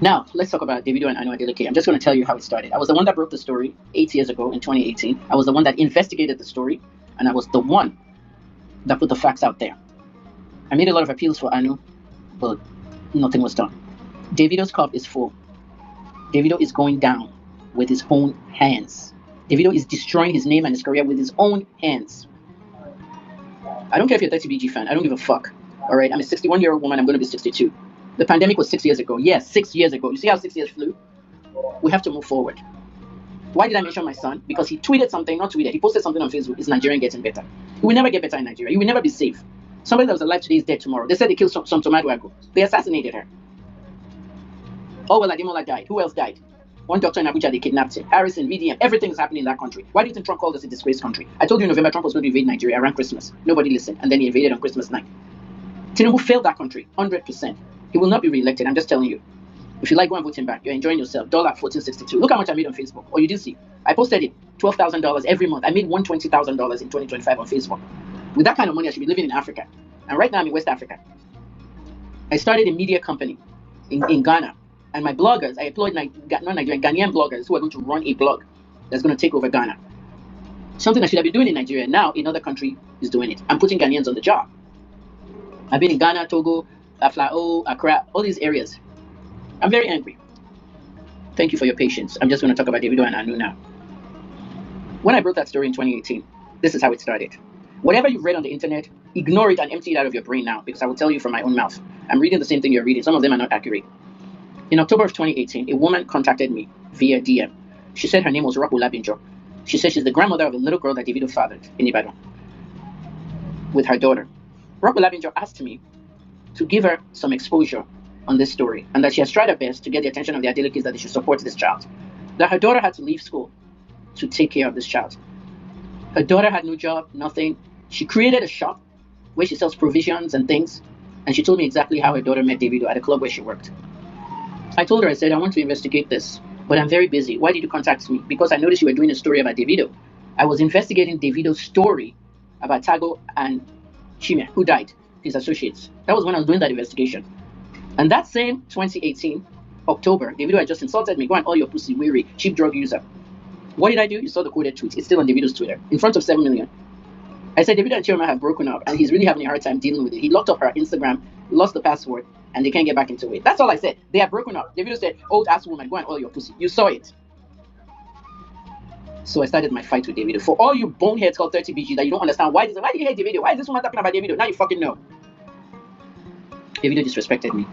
Now, let's talk about Davido and Anuolupo. I'm just going to tell you how it started. I was the one that broke the story 8 years ago in 2018. I was the one that investigated the story, and I was the one that put the facts out there. I made a lot of appeals for Anu, but nothing was done. Davido's cup is full. Davido is going down with his own hands. Davido is destroying his name and his career with his own hands. I don't care if you're a 30BG fan. I don't give a fuck. All right, I'm a 61-year-old woman. I'm going to be 62. The pandemic was 6 years ago. Yes, 6 years ago. You see how 6 years flew? We have to move forward. Why did I mention my son? Because he tweeted something, not tweeted. He posted something on Facebook. Is Nigerian getting better? He will never get better in Nigeria. He will never be safe. Somebody that was alive today is dead tomorrow. They said they killed some tomato ago. They assassinated her. Oh, well, Ademola died. Who else died? One doctor in Abuja, they kidnapped him. Harrison, VDM, everything is happening in that country. Why do you think Trump called us a disgraced country? I told you in November Trump was going to invade Nigeria around Christmas. Nobody listened. And then he invaded on Christmas night. Tinubu failed that country, 100%. He will not be re-elected. I'm just telling you. If you like, go and vote him back. You're enjoying yourself. $14.62. Look how much I made on Facebook. Or you did see. I posted it. $12,000 every month. I made $120,000 in 2025 on Facebook. With that kind of money, I should be living in Africa. And right now, I'm in West Africa. I started a media company in Ghana. And my bloggers, I employed Ghanaian bloggers who are going to run a blog that's going to take over Ghana. Something I should have been doing in Nigeria. Now, another country is doing it. I'm putting Ghanaians on the job. I've been in Ghana, Togo, Aflao, Accra, all these areas. I'm very angry. Thank you for your patience. I'm just going to talk about Davido and Anu now. When I broke that story in 2018, this is how it started. Whatever you've read on the internet, ignore it and empty it out of your brain now, because I will tell you from my own mouth. I'm reading the same thing you're reading. Some of them are not accurate. In October of 2018, a woman contacted me via DM. She said her name was Rock Olabinjo. She said she's the grandmother of a little girl that Davido fathered in Ibadan with her daughter. Rock Olabinjo asked me to give her some exposure on this story, and that she has tried her best to get the attention of the Adelekes that they should support this child. That her daughter had to leave school to take care of this child. Her daughter had no job, nothing. She created a shop where she sells provisions and things, and she told me exactly how her daughter met Davido at a club where she worked. I told her, I said, I want to investigate this, but I'm very busy. Why did you contact me? Because I noticed you were doing a story about Davido. I was investigating Davido's story about Tago and Chime, who died, his associates. That was when I was doing that investigation. And that same 2018, October, Davido had just insulted me. Go and all your pussy, weary, cheap drug user. What did I do? You saw the quoted tweet. It's still on Davido's Twitter, in front of 7 million. I said, Davido and Chioma have broken up, and he's really having a hard time dealing with it. He locked up her Instagram, lost the password, and they can't get back into it. That's all I said. They have broken up. Davido said, old ass woman, go and all your pussy. You saw it. So I started my fight with Davido. For all you boneheads called 30BG that you don't understand, why do you hate Davido? Why is this woman talking about Davido? Now you fucking know. Davido disrespected me.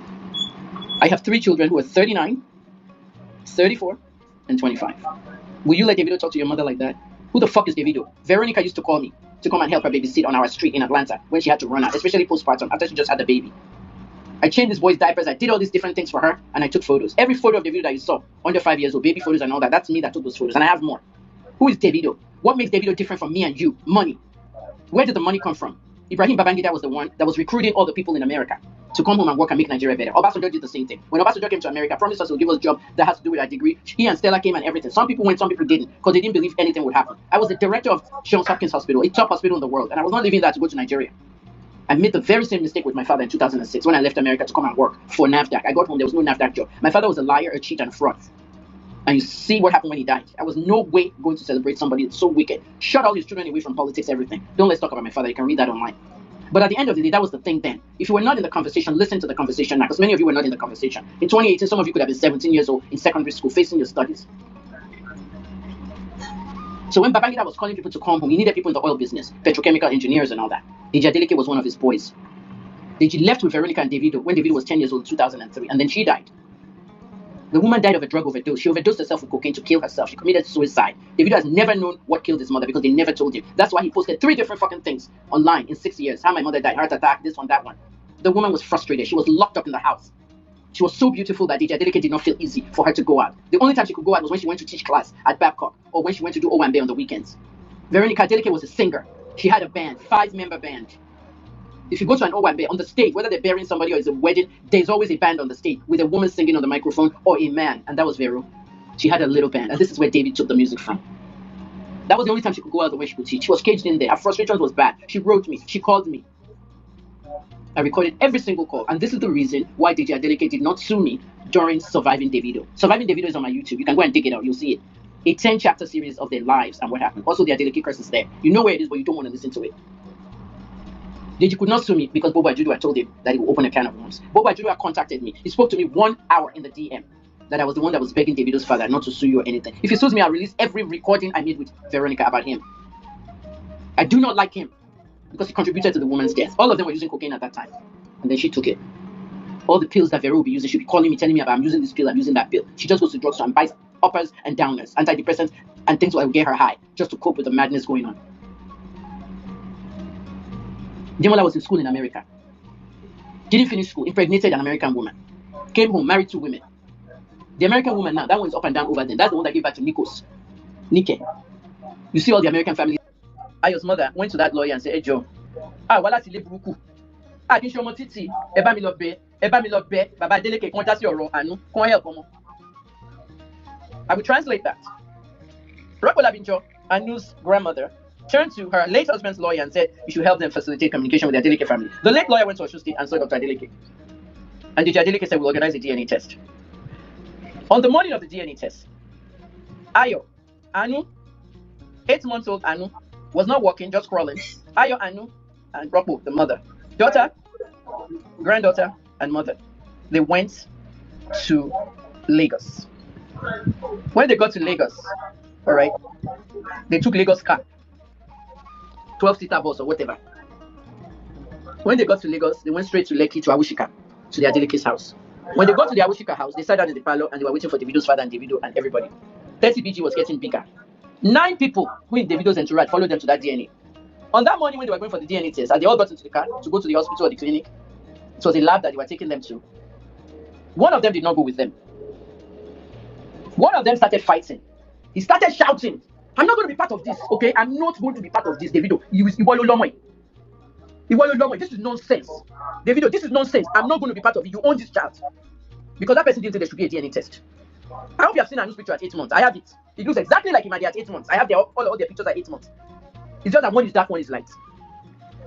I have 3 children who are 39, 34, and 25. Will you let Davido talk to your mother like that? Who the fuck is Davido? Veronica used to call me to come and help her babysit on our street in Atlanta when she had to run out, especially postpartum, after she just had the baby. I changed this boy's diapers. I did all these different things for her, and I took photos. Every photo of Davido that you saw, under 5 years old, baby photos and all that, that's me that took those photos, and I have more. Who is Davido? What makes Davido different from me and you? Money. Where did the money come from? Ibrahim Babangida was the one that was recruiting all the people in America to come home and work and make Nigeria better. Obasanjo did the same thing. When Obasanjo came to America, promised us he'll give us a job that has to do with our degree. He and Stella came and everything. Some people went, some people didn't, because they didn't believe anything would happen. I was the director of Johns Hopkins Hospital, a top hospital in the world, and I was not leaving that to go to Nigeria. I made the very same mistake with my father in 2006 when I left America to come and work for NAFDAC. I got home, there was no NAFDAC job. My father was a liar, a cheat, and a fraud. And you see what happened when he died. I was no way going to celebrate somebody that's so wicked. Shut all his children away from politics, everything. Don't let's talk about my father. You can read that online. But at the end of the day, that was the thing then. If you were not in the conversation, listen to the conversation now, because many of you were not in the conversation. In 2018, some of you could have been 17 years old in secondary school, facing your studies. So when Babangida was calling people to come home, he needed people in the oil business, petrochemical engineers and all that. Deji Adeleke was one of his boys. Deji left with Veronica and Davido when Davido was 10 years old in 2003, and then she died. The woman died of a drug overdose. She overdosed herself with cocaine to kill herself. She committed suicide. Davido has never known what killed his mother because they never told him. That's why he posted 3 different fucking things online in 6 years. How my mother died, heart attack, this one, that one. The woman was frustrated. She was locked up in the house. She was so beautiful that Deji Adeleke did not feel easy for her to go out. The only time she could go out was when she went to teach class at Babcock or when she went to do Owambe on the weekends. Veronica Adeleke was a singer. She had a band, 5-member band. If you go to an Owambe, on the stage, whether they're burying somebody or it's a wedding, there's always a band on the stage with a woman singing on the microphone or a man. And that was Vero. She had a little band. And this is where David took the music from. That was the only time she could go out the way she could teach. She was caged in there. Her frustrations was bad. She wrote me. She called me. I recorded every single call. And this is the reason why DJ Adeleke did not sue me during Surviving Davido. Surviving Davido is on my YouTube. You can go and dig it out. You'll see it. A 10-chapter series of their lives and what happened. Also, the Adeleke curse is there. You know where it is, but you don't want to listen to it. Deji could not sue me because Bobo Ajudu had told him that he would open a can of worms. Bobo Ajudu had contacted me. He spoke to me 1 hour in the DM that I was the one that was begging Davido's father not to sue you or anything. If he sues me, I'll release every recording I made with Veronica about him. I do not like him because he contributed to the woman's death. All of them were using cocaine at that time. And then she took it. All the pills that Vero will be using, she'll be calling me, telling me about I'm using this pill, I'm using that pill. She just goes to drugstore and buys uppers and downers, antidepressants, and things that will get her high just to cope with the madness going on. Demola was in school in America. Didn't finish school, impregnated an American woman. Came home, married 2 women. The American woman now, that one is up and down over there. That's the one that gave birth to Nikos. Nike. You see all the American families. Ayo's mother went to that lawyer and said, hey Joe, wala ti le buruku. Kin se omo titi, ẹ bá mi lọ bẹ̀, Baba Adeleke kon dá sí ọ̀rọ̀ Anu, kon help ọmọ. I will translate that. Rokola Binjo, Anu's grandmother, turned to her late husband's lawyer and said, you should help them facilitate communication with the Adeleke family. The late lawyer went to Osun State and saw Dr. Adeleke. And Dr. Adeleke said, we'll organize a DNA test. On the morning of the DNA test, Ayo, Anu, 8-month-old Anu, was not walking, just crawling. Ayo, Anu, and Rocco, the mother, daughter, granddaughter, and mother, they went to Lagos. When they got to Lagos, all right, they took Lagos car, 12-seater bus or whatever. When they got to Lagos, they went straight to Lekki, to Awushika, to the Adeleke's house. When they got to the Awushika house, they sat down in the parlor and they were waiting for Davido's father and Davido and everybody. 30BG was getting bigger. 9 people who in Davido's entourage followed them to that DNA. On that morning when they were going for the DNA test, and they all got into the car to go to the hospital or the clinic, it was a lab that they were taking them to. One of them did not go with them. One of them started fighting. He started shouting, I'm not going to be part of this, okay? I'm not going to be part of this, Davido. This is nonsense. Davido, this is nonsense. I'm not going to be part of it. You own this child. Because that person didn't say there should be a DNA test. I hope you have seen Anu's picture at 8 months. I have it. It looks exactly like him at 8 months. I have all their pictures at 8 months. It's just that one is dark, one is light.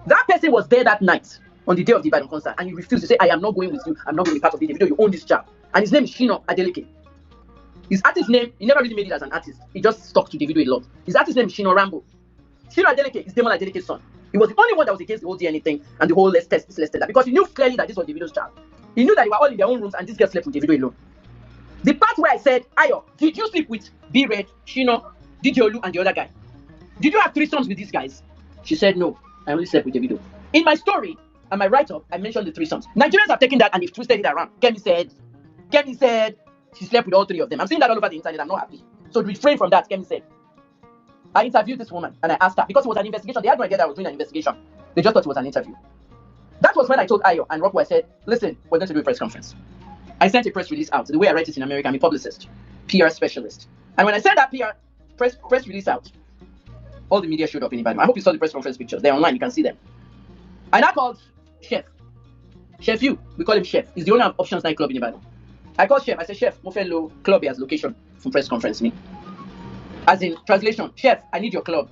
That person was there that night on the day of the Ibadan concert and he refused to say, I am not going with you. I'm not going to be part of it. Davido, you own this child. And his name is Shino Adeleke. His artist name, he never really made it as an artist. He just stuck to Davido a lot. His artist name is Shino Rambo. Shino Adeleke is Damola Adeleke's son. He was the only one that was against the whole DNA thing and the whole let's test that because he knew clearly that this was Davido's child. He knew that they were all in their own rooms and this girl slept with Davido alone. The part where I said, Ayo, did you sleep with B-Red, Shino, DJ Olu, and the other guy? Did you have 3 sons with these guys? She said, no, I only slept with Davido. In my story and my write-up, I mentioned the 3 sons. Nigerians have taken that and they've twisted it around. Kemi said she slept with all 3 of them. I'm seeing that all over the internet. I'm not happy. So refrain from that, Kemi said. I interviewed this woman and I asked her, because it was an investigation. They had no idea that I was doing an investigation. They just thought it was an interview. That was when I told Ayo and Rocco, I said, listen, we're going to do a press conference. I sent a press release out. The way I write it in America, I'm a publicist, PR specialist. And when I sent that PR press release out, all the media showed up in Ibadan. I hope you saw the press conference pictures. They're online. You can see them. I now called Chef. Chef you. We call him Chef. He's the owner of Options Nightclub in Ibadan. I called Chef. I said, Chef, Mofelo Club has location for press conference me. As in, translation, Chef, I need your club.